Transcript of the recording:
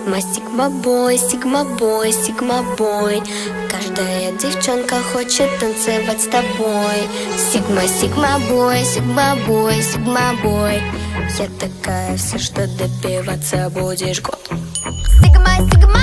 Сигма бой, сигма бой, сигма бой. Каждая девчонка хочет танцевать с тобой. Сигма, сигма бой, сигма бой, сигма бой. Я такая вся, что добиваться будешь год. Сигма, сигма